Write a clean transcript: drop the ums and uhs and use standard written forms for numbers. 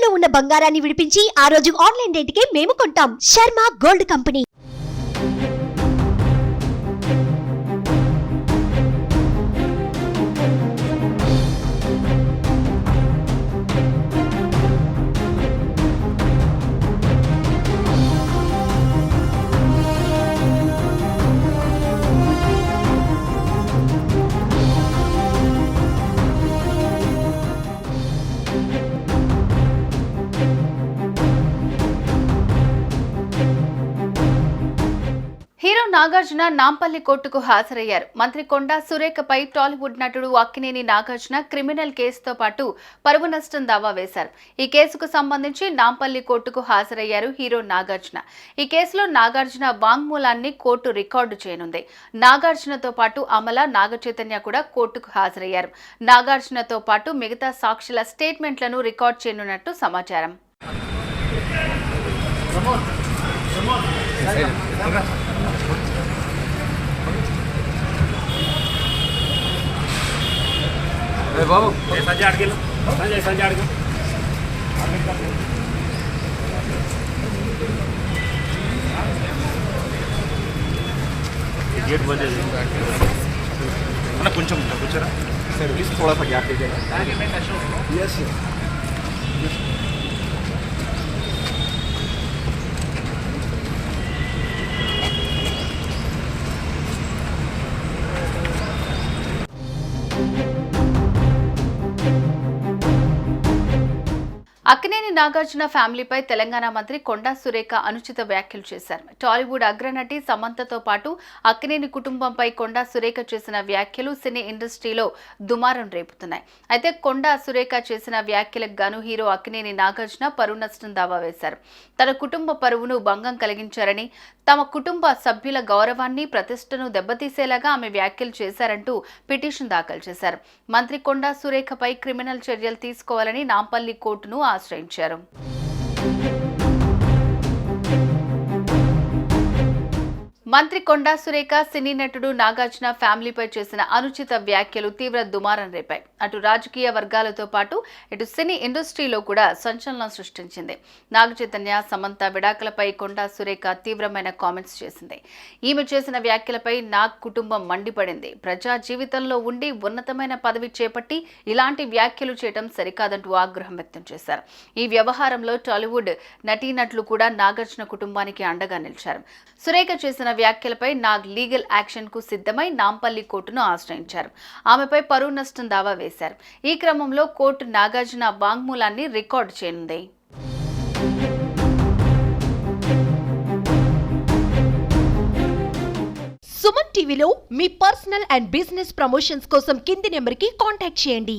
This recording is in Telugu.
తాకట్టులో ఉన్న బంగారాన్ని విడిపించి ఆ రోజు ఆన్లైన్ రేటుకే మేము కొంటాం. Sharma gold company. Hero Nagarjuna Nampally కోర్టుకు హాజరయ్యారు. మంత్రి కొండా సురేఖపై టాలీవుడ్ నటుడు అక్కినేని నాగార్జున క్రిమినల్ కేసుతో పాటు పరువు నష్టం దావా వేశారు. ఈ కేసుకు సంబంధించి నాంపల్లి కోర్టుకు హాజరయ్యారు హీరో నాగార్జున. ఈ కేసులో నాగార్జున వాంగ్మూలాన్ని కోర్టు రికార్డు చేయనుంది. నాగార్జునతో పాటు అమల, నాగచైతన్య కూడా కోర్టుకు హాజరయ్యారు. నాగార్జునతో పాటు మిగతా సాక్షుల స్టేట్మెంట్లను రికార్డు చేయనున్నట్టు సమాచారం. बाबू संजय अड़के संजय अड़के गेट बंद है कुछ सर्विस थोड़ा सा गैप दीजिएगा. यस అక్కినేని నాగార్జున ఫ్యామిలీపై తెలంగాణ మంత్రి కొండా సురేఖ అనుచిత వ్యాఖ్యలు చేశారు. టాలీవుడ్ అగ్రనటి సమంతతో పాటు అక్కినేని కుటుంబంపై కొండా సురేఖ చేసిన వ్యాఖ్యలు సినీ ఇండస్ట్రీలో దుమారం రేపుతున్నాయి. అయితే కొండా సురేఖ చేసిన వ్యాఖ్యలకు గాను హీరో అక్కినేని నాగార్జున పరువు నష్టం దావా వేశారు. తన కుటుంబ పరువును భంగం కలిగించారని, తమ కుటుంబ సభ్యుల గౌరవాన్ని, ప్రతిష్టను దెబ్బతీసేలాగా ఆమె వ్యాఖ్యలు చేశారంటూ పిటిషన్ దాఖలు చేశారు. మంత్రి కొండా సురేఖపై క్రిమినల్ చర్యలు తీసుకోవాలని నాంపల్లి కోర్టును ఆశ్రయించారు. మంత్రి కొండా సురేఖ సినీ నటుడు నాగార్జున ఫ్యామిలీపై చేసిన అనుచిత వ్యాఖ్యలు తీవ్ర దుమారం రేపాయి. అటు రాజకీయ వర్గాలతో పాటు ఇటు సినీ ఇండస్ట్రీలో కూడా సంచలనం సృష్టించింది. నాగచైతన్య, సమంత విడాకులపై కొండా సురేఖ తీవ్రమైన కామెంట్స్ చేసింది. ఈమె చేసిన వ్యాఖ్యలపై నాగ్ కుటుంబం మండిపడింది. ప్రజా జీవితంలో ఉండి ఉన్నతమైన పదవి చేపట్టి ఇలాంటి వ్యాఖ్యలు చేయడం సరికాదంటూ ఆగ్రహం వ్యక్తం చేశారు. ఈ వ్యవహారంలో టాలీవుడ్ నటీనటులు కూడా నాగార్జున కుటుంబానికి అండగా నిలిచారు. సురేఖ చేసిన వ్యాఖ్యలపై నాగ్ లీగల్ యాక్షన్ కు సిద్ధమై నాంపల్లి కోర్టును ఆశ్రయించారు. ఆమెపై పరువు నష్టం దావా వేశారు. ఈ క్రమంలో కోర్టు నాగార్జున వాంగ్మూలాన్ని రికార్డు చేయనుంది. సుమన్ టీవీలో మీ పర్సనల్ అండ్ బిజినెస్ ప్రమోషన్స్ కోసం కింది నెంబర్కి కాంటాక్ట్ చేయండి.